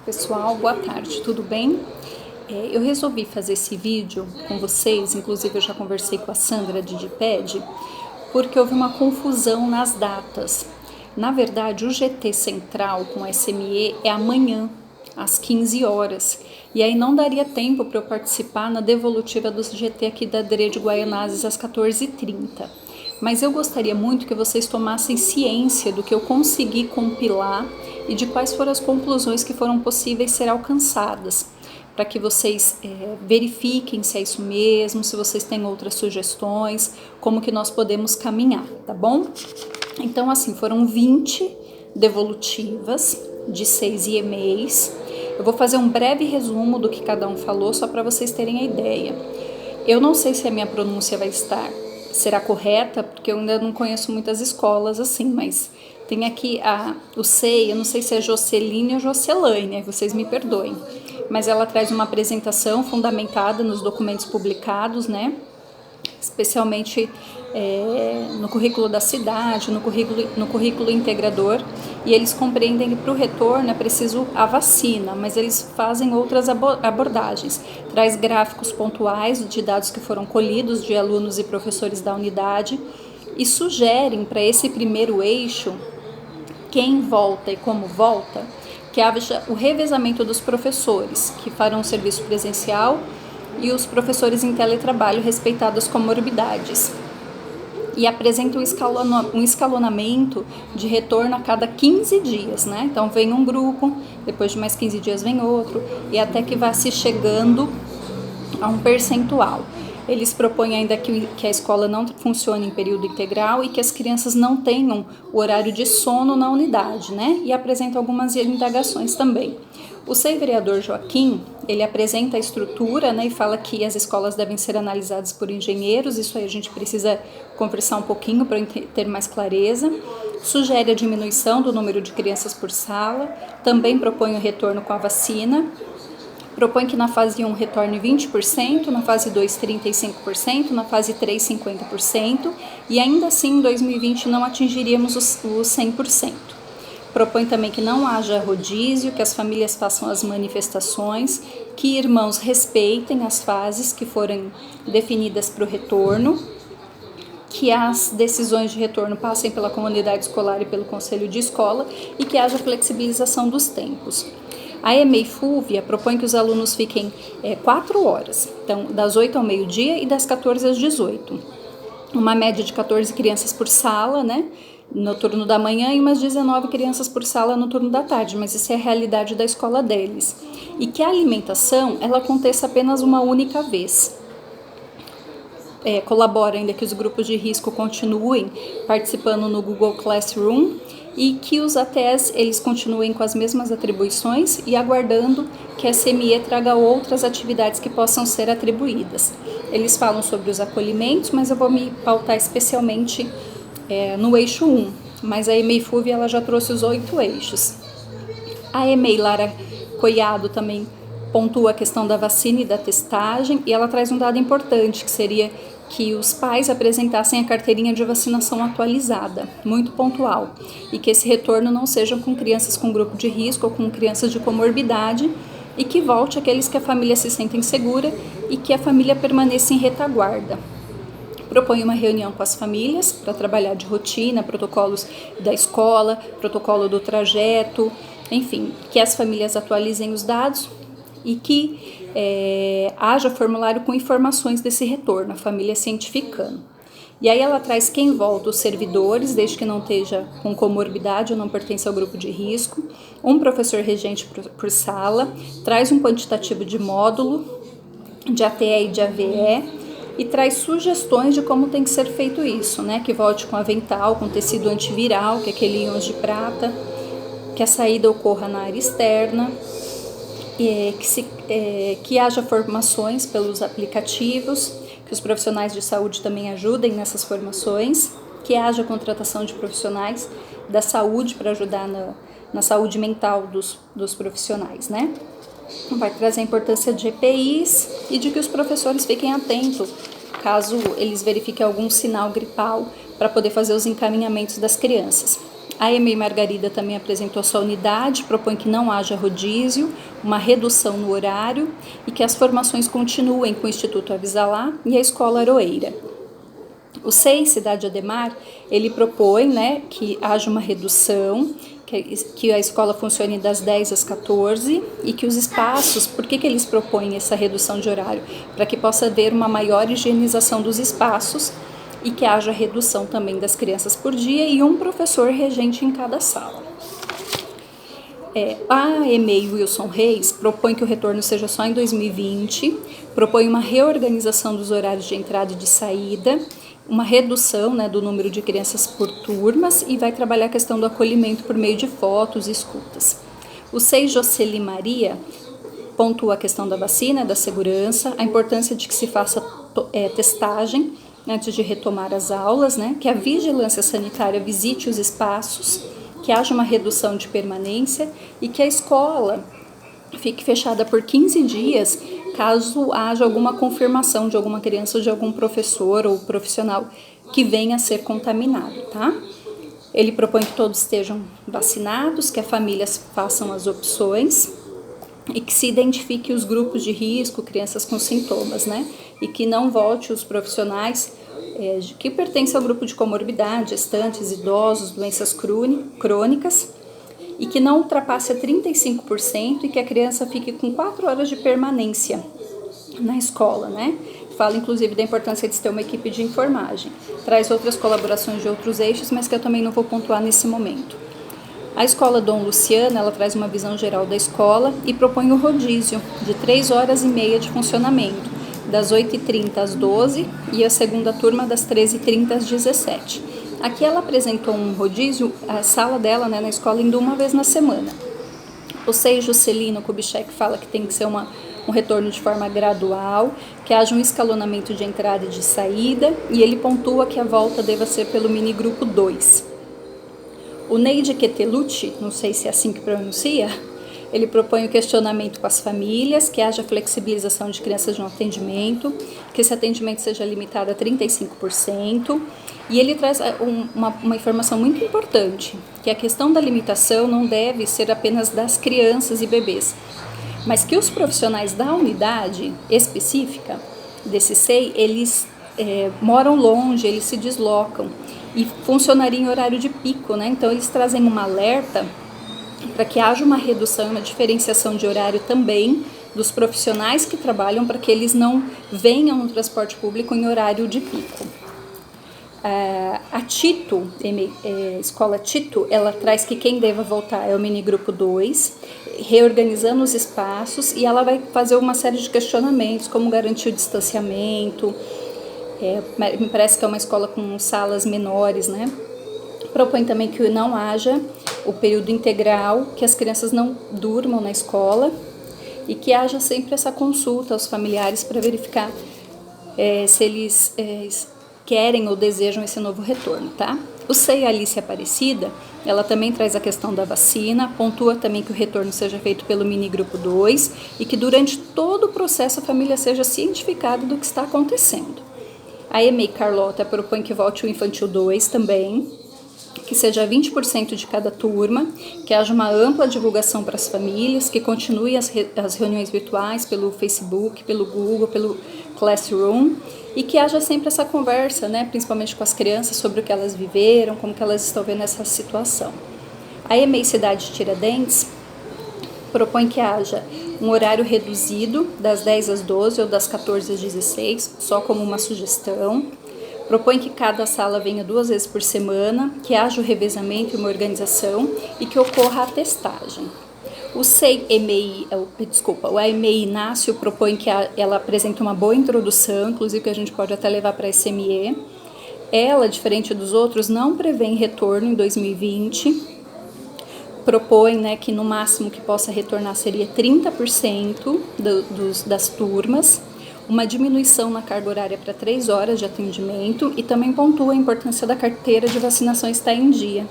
Pessoal, boa tarde, tudo bem? Eu resolvi fazer esse vídeo com vocês, inclusive eu já conversei com a Sandra de Digiped, porque houve uma confusão nas datas. Na verdade, o GT Central com SME é amanhã, às 15 horas, e aí não daria tempo para eu participar na devolutiva do GT aqui da DRE de Guaianazes às 14h30. Mas eu gostaria muito que vocês tomassem ciência do que eu consegui compilar e de quais foram as conclusões que foram possíveis ser alcançadas, para que vocês verifiquem se é isso mesmo, se vocês têm outras sugestões, como que nós podemos caminhar, tá bom? Então, assim, foram 20 devolutivas de 6 IEMEIs. Eu vou fazer um breve resumo do que cada um falou, só para vocês terem a ideia. Eu não sei se a minha pronúncia será correta, porque eu ainda não conheço muitas escolas assim, mas tem aqui o SEI, eu não sei se é Joceline ou Jocelaine, vocês me perdoem, mas ela traz uma apresentação fundamentada nos documentos publicados, né? Especialmente no currículo da cidade, no currículo integrador, e eles compreendem que para o retorno é preciso a vacina, mas eles fazem outras abordagens. Traz gráficos pontuais de dados que foram colhidos de alunos e professores da unidade e sugerem para esse primeiro eixo, quem volta e como volta, que haja o revezamento dos professores, que farão serviço presencial, e os professores em teletrabalho, respeitadas as comorbidades. E apresenta um escalonamento de retorno a cada 15 dias, né? Então vem um grupo, depois de mais 15 dias vem outro, e até que vá se chegando a um percentual. Eles propõem ainda que a escola não funcione em período integral e que as crianças não tenham o horário de sono na unidade, né? E apresenta algumas indagações também. O SEI vereador Joaquim, ele apresenta a estrutura, né, e fala que as escolas devem ser analisadas por engenheiros, isso aí a gente precisa conversar um pouquinho para ter mais clareza. Sugere a diminuição do número de crianças por sala, também propõe o retorno com a vacina, propõe que na fase 1 retorne 20%, na fase 2 35%, na fase 3 50%, e ainda assim em 2020 não atingiríamos os 100%. Propõe também que não haja rodízio, que as famílias façam as manifestações, que irmãos respeitem as fases que forem definidas para o retorno, que as decisões de retorno passem pela comunidade escolar e pelo conselho de escola e que haja flexibilização dos tempos. A EMEI Fúvia propõe que os alunos fiquem 4 horas, então das 8 ao meio-dia e das 14 às 18. Uma média de 14 crianças por sala, né? No turno da manhã e umas 19 crianças por sala no turno da tarde, mas isso é a realidade da escola deles. E que a alimentação, ela aconteça apenas uma única vez. Colabora ainda que os grupos de risco continuem participando no Google Classroom e que os ATEs eles continuem com as mesmas atribuições e aguardando que a SME traga outras atividades que possam ser atribuídas. Eles falam sobre os acolhimentos, mas eu vou me pautar especialmente no eixo 1, mas a EMEI Fúvia ela já trouxe os 8 eixos. A EMEI Lara Coiado também pontua a questão da vacina e da testagem, e ela traz um dado importante, que seria que os pais apresentassem a carteirinha de vacinação atualizada, muito pontual, e que esse retorno não seja com crianças com grupo de risco ou com crianças de comorbidade, e que volte aqueles que a família se sentem segura e que a família permaneça em retaguarda. Propõe uma reunião com as famílias para trabalhar de rotina, protocolos da escola, protocolo do trajeto, enfim, que as famílias atualizem os dados e que haja formulário com informações desse retorno, a família cientificando. E aí ela traz quem volta, os servidores, desde que não esteja com comorbidade ou não pertence ao grupo de risco, um professor regente por sala, traz um quantitativo de módulo, de ATE e de AVE, e traz sugestões de como tem que ser feito isso, né? Que volte com avental, com tecido antiviral, que é aquele íons de prata, que a saída ocorra na área externa, que haja formações pelos aplicativos, que os profissionais de saúde também ajudem nessas formações, que haja contratação de profissionais da saúde para ajudar na saúde mental dos profissionais, né? Vai trazer a importância de EPIs e de que os professores fiquem atentos caso eles verifiquem algum sinal gripal para poder fazer os encaminhamentos das crianças. A EMEI Margarida também apresentou sua unidade, propõe que não haja rodízio, uma redução no horário e que as formações continuem com o Instituto Avisalá e a Escola Aroeira. O SEI Cidade Ademar, ele propõe, né, que haja uma redução, que a escola funcione das 10 às 14 e que os espaços, por que eles propõem essa redução de horário? Para que possa haver uma maior higienização dos espaços e que haja redução também das crianças por dia e um professor regente em cada sala. A EMEI Wilson Reis propõe que o retorno seja só em 2020, propõe uma reorganização dos horários de entrada e de saída, uma redução, né, do número de crianças por turmas e vai trabalhar a questão do acolhimento por meio de fotos e escutas. O SEI Jocely Maria pontua a questão da vacina, da segurança, a importância de que se faça testagem antes de retomar as aulas, né, que a vigilância sanitária visite os espaços, que haja uma redução de permanência e que a escola fique fechada por 15 dias caso haja alguma confirmação de alguma criança ou de algum professor ou profissional que venha a ser contaminado, tá? Ele propõe que todos estejam vacinados, que as famílias façam as opções e que se identifique os grupos de risco, crianças com sintomas, né? E que não volte os profissionais que pertencem ao grupo de comorbidade, gestantes, idosos, doenças crônicas, e que não ultrapasse a 35% e que a criança fique com 4 horas de permanência na escola, né? Fala inclusive da importância de ter uma equipe de enfermagem. Traz outras colaborações de outros eixos, mas que eu também não vou pontuar nesse momento. A escola Dom Luciano, ela traz uma visão geral da escola e propõe o rodízio de 3 horas e meia de funcionamento, das 8h30 às 12 e a segunda turma das 13h30 às 17. Aqui ela apresentou um rodízio, a sala dela, né, na escola, indo uma vez na semana. O SEI Juscelino Kubitschek fala que tem que ser um retorno de forma gradual, que haja um escalonamento de entrada e de saída, e ele pontua que a volta deva ser pelo minigrupo 2. O Neide Ketelucci, não sei se é assim que pronuncia, ele propõe o questionamento com as famílias, que haja flexibilização de crianças no atendimento, que esse atendimento seja limitado a 35%, e ele traz uma informação muito importante, que a questão da limitação não deve ser apenas das crianças e bebês, mas que os profissionais da unidade específica desse SEI, eles moram longe, eles se deslocam e funcionariam em horário de pico, né? Então eles trazem um alerta para que haja uma redução e uma diferenciação de horário também dos profissionais que trabalham para que eles não venham no transporte público em horário de pico. A Tito, Escola Tito, ela traz que quem deva voltar é o minigrupo 2, reorganizando os espaços, e ela vai fazer uma série de questionamentos, como garantir o distanciamento, me parece que é uma escola com salas menores, né? Propõe também que não haja o período integral, que as crianças não durmam na escola e que haja sempre essa consulta aos familiares para verificar se eles querem ou desejam esse novo retorno, tá? O SEI Alice Aparecida, ela também traz a questão da vacina, pontua também que o retorno seja feito pelo minigrupo 2 e que durante todo o processo a família seja cientificada do que está acontecendo. A EMEI Carlota propõe que volte o Infantil 2 também, que seja 20% de cada turma, que haja uma ampla divulgação para as famílias, que continue as reuniões virtuais pelo Facebook, pelo Google, pelo Classroom, e que haja sempre essa conversa, né, principalmente com as crianças, sobre o que elas viveram, como que elas estão vendo essa situação. A EMEI Cidade Tiradentes propõe que haja um horário reduzido, das 10 às 12 ou das 14 às 16, só como uma sugestão. Propõe que cada sala venha 2 vezes por semana, que haja o revezamento e uma organização e que ocorra a testagem. O EMEI Inácio propõe que ela apresente uma boa introdução, inclusive que a gente pode até levar para a SME. Ela, diferente dos outros, não prevê retorno em 2020. Propõe, né, que no máximo que possa retornar seria 30% das turmas, uma diminuição na carga horária para 3 horas de atendimento e também pontua a importância da carteira de vacinação estar em dia.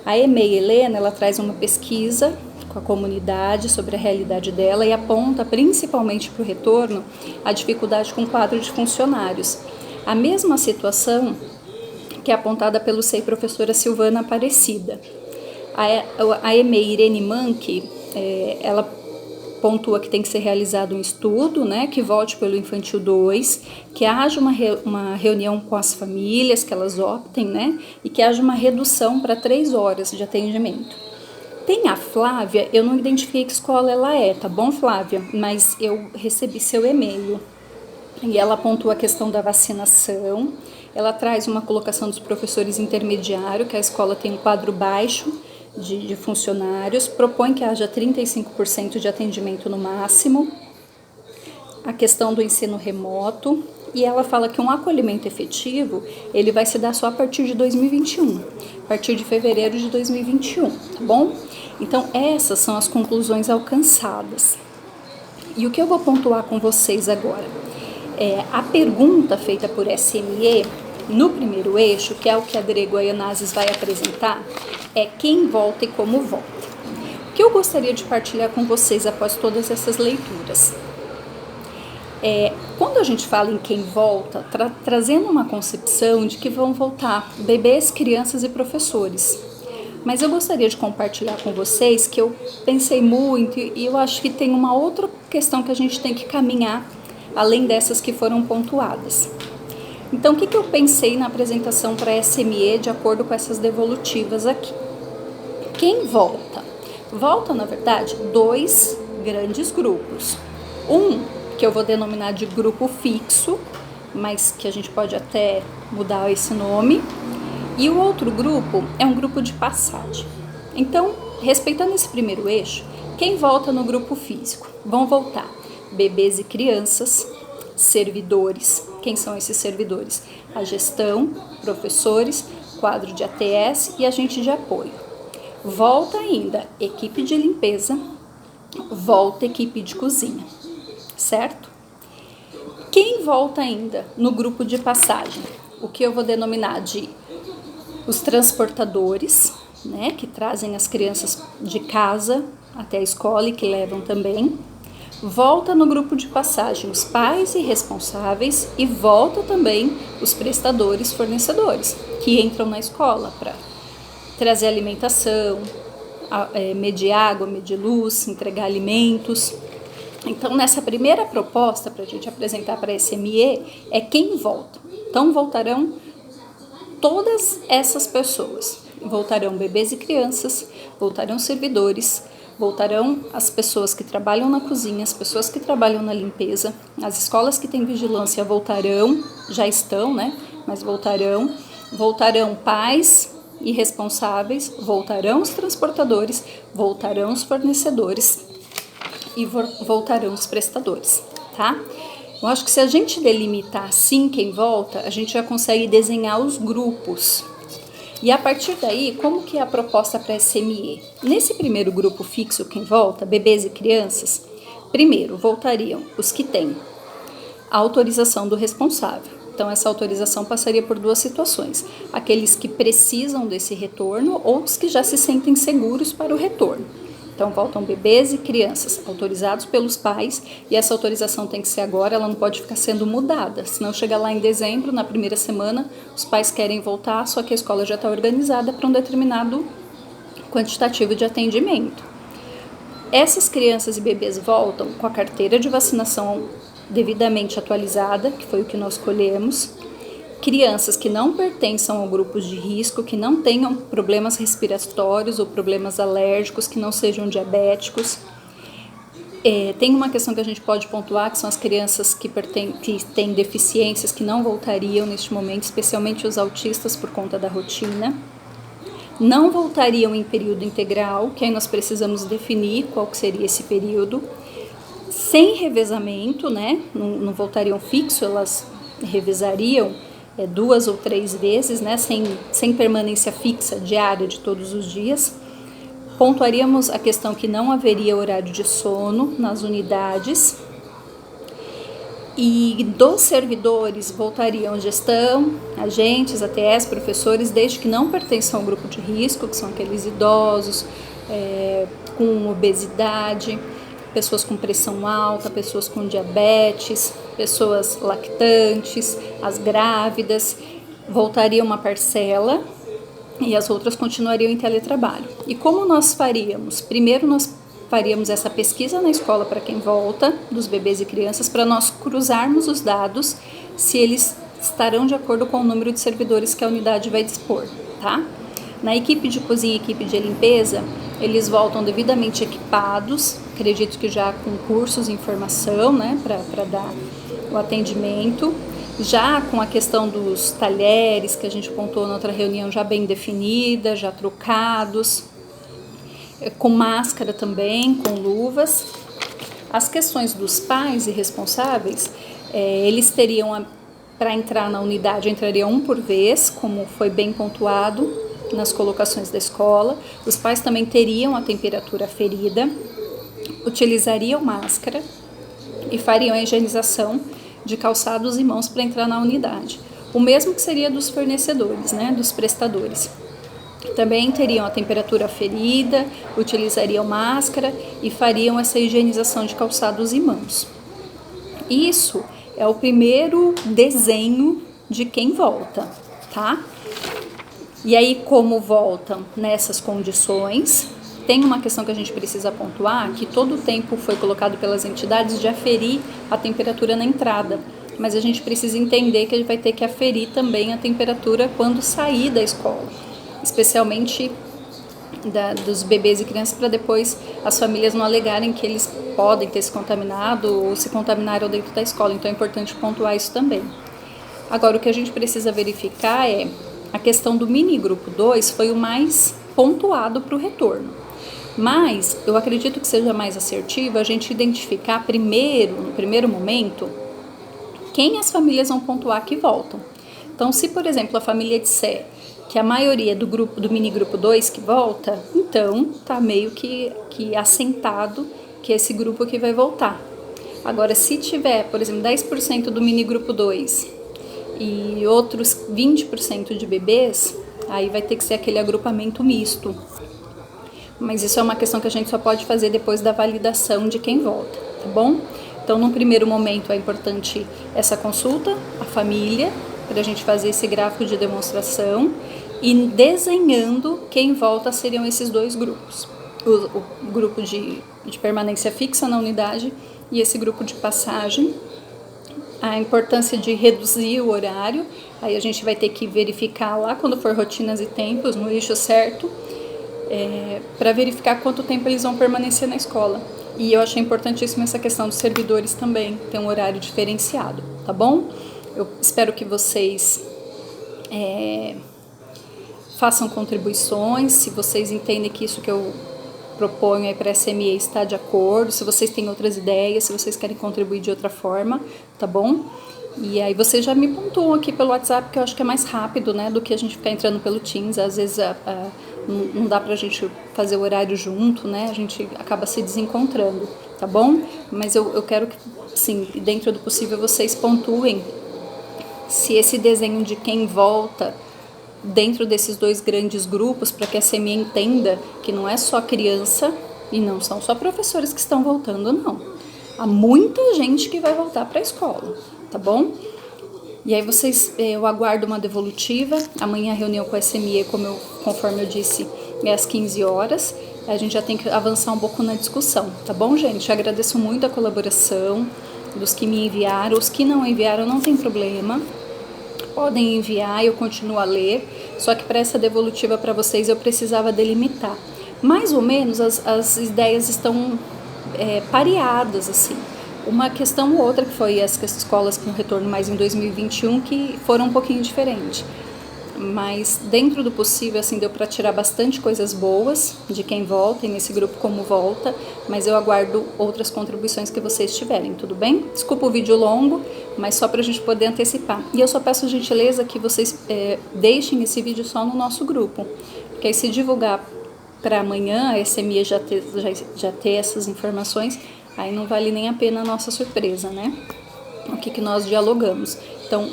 A EMEI Helena, ela traz uma pesquisa com a comunidade sobre a realidade dela e aponta principalmente para o retorno a dificuldade com o quadro de funcionários. A mesma situação que é apontada pelo SEI professora Silvana Aparecida. A EMEI Irene Manck, ela pontua que tem que ser realizado um estudo, né, que volte pelo Infantil 2, que haja uma reunião com as famílias, que elas optem, né, e que haja uma redução para 3 horas de atendimento. Tem a Flávia, eu não identifiquei que escola ela é, tá bom, Flávia? Mas eu recebi seu e-mail. E ela pontua a questão da vacinação, ela traz uma colocação dos professores intermediários, que a escola tem um quadro baixo de funcionários, propõe que haja 35% de atendimento no máximo, a questão do ensino remoto, e ela fala que um acolhimento efetivo, ele vai se dar só a partir de 2021, a partir de fevereiro de 2021, tá bom? Então, essas são as conclusões alcançadas. E o que eu vou pontuar com vocês agora? A pergunta feita por SME, no primeiro eixo, que é o que a Drego Ayanazes vai apresentar, é quem volta e como volta. O que eu gostaria de partilhar com vocês após todas essas leituras? Quando a gente fala em quem volta, trazendo uma concepção de que vão voltar bebês, crianças e professores. Mas eu gostaria de compartilhar com vocês que eu pensei muito e eu acho que tem uma outra questão que a gente tem que caminhar, além dessas que foram pontuadas. Então, o que eu pensei na apresentação para a SME de acordo com essas devolutivas aqui? Quem volta? Volta, na verdade, 2 grandes grupos. Um, que eu vou denominar de grupo fixo, mas que a gente pode até mudar esse nome. E o outro grupo é um grupo de passagem. Então, respeitando esse primeiro eixo, quem volta no grupo físico? Vão voltar bebês e crianças, servidores. Quem são esses servidores? A gestão, professores, quadro de ATS e agente de apoio. Volta ainda equipe de limpeza, volta equipe de cozinha, certo? Quem volta ainda no grupo de passagem? O que eu vou denominar de os transportadores, né, que trazem as crianças de casa até a escola e que levam também. Volta no grupo de passagem os pais e responsáveis e volta também os prestadores, fornecedores, que entram na escola para trazer alimentação, medir água, medir luz, entregar alimentos. Então, nessa primeira proposta para a gente apresentar para a SME é quem volta. Então, voltarão todas essas pessoas. Voltarão bebês e crianças, voltarão servidores, voltarão as pessoas que trabalham na cozinha, as pessoas que trabalham na limpeza, as escolas que têm vigilância voltarão, já estão, né? Mas voltarão pais e responsáveis, voltarão os transportadores, voltarão os fornecedores e voltarão os prestadores, tá? Eu acho que se a gente delimitar assim quem volta, a gente já consegue desenhar os grupos. E a partir daí, como que é a proposta para a SME? Nesse primeiro grupo fixo, quem volta, bebês e crianças, primeiro voltariam os que têm a autorização do responsável. Então, essa autorização passaria por 2 situações. Aqueles que precisam desse retorno ou os que já se sentem seguros para o retorno. Então, voltam bebês e crianças autorizados pelos pais e essa autorização tem que ser agora, ela não pode ficar sendo mudada. Senão, chega lá em dezembro, na primeira semana, os pais querem voltar, só que a escola já está organizada para um determinado quantitativo de atendimento. Essas crianças e bebês voltam com a carteira de vacinação devidamente atualizada, que foi o que nós colhemos. Crianças que não pertençam ao grupos de risco, que não tenham problemas respiratórios ou problemas alérgicos, que não sejam diabéticos. Tem uma questão que a gente pode pontuar, que são as crianças que têm deficiências, que não voltariam neste momento, especialmente os autistas por conta da rotina. Não voltariam em período integral, que aí nós precisamos definir qual que seria esse período. Sem revezamento, né? Não voltariam fixo, elas revezariam 2 ou 3 vezes, né, sem permanência fixa diária de todos os dias. Pontuaríamos a questão que não haveria horário de sono nas unidades. E dos servidores voltariam gestão, agentes, ATS, professores, desde que não pertençam ao grupo de risco, que são aqueles idosos com obesidade, pessoas com pressão alta, pessoas com diabetes, pessoas lactantes, as grávidas voltaria uma parcela e as outras continuariam em teletrabalho. E como nós faríamos? Primeiro nós faríamos essa pesquisa na escola para quem volta, dos bebês e crianças, para nós cruzarmos os dados se eles estarão de acordo com o número de servidores que a unidade vai dispor, tá? Na equipe de cozinha e equipe de limpeza, eles voltam devidamente equipados, acredito que já com cursos em formação, né, para dar o atendimento, já com a questão dos talheres, que a gente pontuou na outra reunião, já bem definida, já trocados, com máscara também, com luvas. As questões dos pais e responsáveis, eles teriam, para entrar na unidade, entrariam um por vez, como foi bem pontuado nas colocações da escola. Os pais também teriam a temperatura aferida, utilizariam máscara e fariam a higienização de calçados e mãos para entrar na unidade. O mesmo que seria dos fornecedores, né, dos prestadores. Também teriam a temperatura aferida, utilizariam máscara e fariam essa higienização de calçados e mãos. Isso é o primeiro desenho de quem volta, tá? E aí, como voltam nessas condições, tem uma questão que a gente precisa pontuar, que todo o tempo foi colocado pelas entidades de aferir a temperatura na entrada, mas a gente precisa entender que ele vai ter que aferir também a temperatura quando sair da escola, especialmente dos bebês e crianças, para depois as famílias não alegarem que eles podem ter se contaminado ou se contaminaram dentro da escola, então é importante pontuar isso também. Agora, o que a gente precisa verificar é a questão do mini grupo 2 foi o mais pontuado para o retorno. Mas eu acredito que seja mais assertivo a gente identificar primeiro, no primeiro momento, quem as famílias vão pontuar que voltam. Então, se, por exemplo, a família disser que a maioria do mini grupo 2 que volta, então tá meio que assentado que é esse grupo que vai voltar. Agora, se tiver, por exemplo, 10% do mini grupo 2 e outros 20% de bebês, aí vai ter que ser aquele agrupamento misto. Mas isso é uma questão que a gente só pode fazer depois da validação de quem volta, tá bom? Então, num primeiro momento é importante essa consulta, a família, para a gente fazer esse gráfico de demonstração e desenhando quem volta seriam esses dois grupos. O grupo de permanência fixa na unidade e esse grupo de passagem. A importância de reduzir o horário, aí a gente vai ter que verificar lá quando for rotinas e tempos, no eixo certo, para verificar quanto tempo eles vão permanecer na escola. E eu achei importantíssima essa questão dos servidores também, ter um horário diferenciado, tá bom? Eu espero que vocês façam contribuições, se vocês entendem que isso que eu proponho aí para a SME está de acordo, se vocês têm outras ideias, se vocês querem contribuir de outra forma, tá bom? E aí vocês já me pontuam aqui pelo WhatsApp, que eu acho que é mais rápido, né, do que a gente ficar entrando pelo Teams. Às vezes não dá pra gente fazer o horário junto, né, a gente acaba se desencontrando, tá bom? Mas eu quero que, sim, dentro do possível, vocês pontuem se esse desenho de quem volta dentro desses dois grandes grupos, para que a SME entenda que não é só criança e não são só professores que estão voltando, não. Há muita gente que vai voltar para a escola, tá bom? E aí eu aguardo uma devolutiva. Amanhã a reunião com a SME, conforme eu disse, é às 15 horas. A gente já tem que avançar um pouco na discussão, tá bom, gente? Eu agradeço muito a colaboração dos que me enviaram. Os que não enviaram não tem problema. Podem enviar, eu continuo a ler, só que para essa devolutiva para vocês eu precisava delimitar. Mais ou menos as ideias estão pareadas, assim. Uma questão ou outra que foi as escolas com retorno mais em 2021 que foram um pouquinho diferentes. Mas dentro do possível, assim, deu para tirar bastante coisas boas de quem volta e nesse grupo como volta, mas eu aguardo outras contribuições que vocês tiverem, tudo bem? Desculpa o vídeo longo, mas só para a gente poder antecipar. E eu só peço gentileza que vocês deixem esse vídeo só no nosso grupo, porque aí se divulgar para amanhã, a SME já ter essas informações, aí não vale nem a pena a nossa surpresa, né? O que nós dialogamos. Então,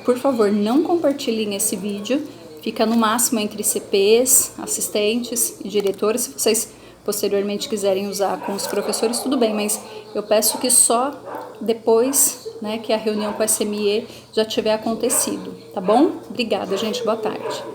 por favor, não compartilhem esse vídeo, fica no máximo entre CPs, assistentes e diretores. Se vocês posteriormente quiserem usar com os professores, tudo bem, mas eu peço que só depois né, que a reunião com a SME já tiver acontecido, tá bom? Obrigada, gente. Boa tarde.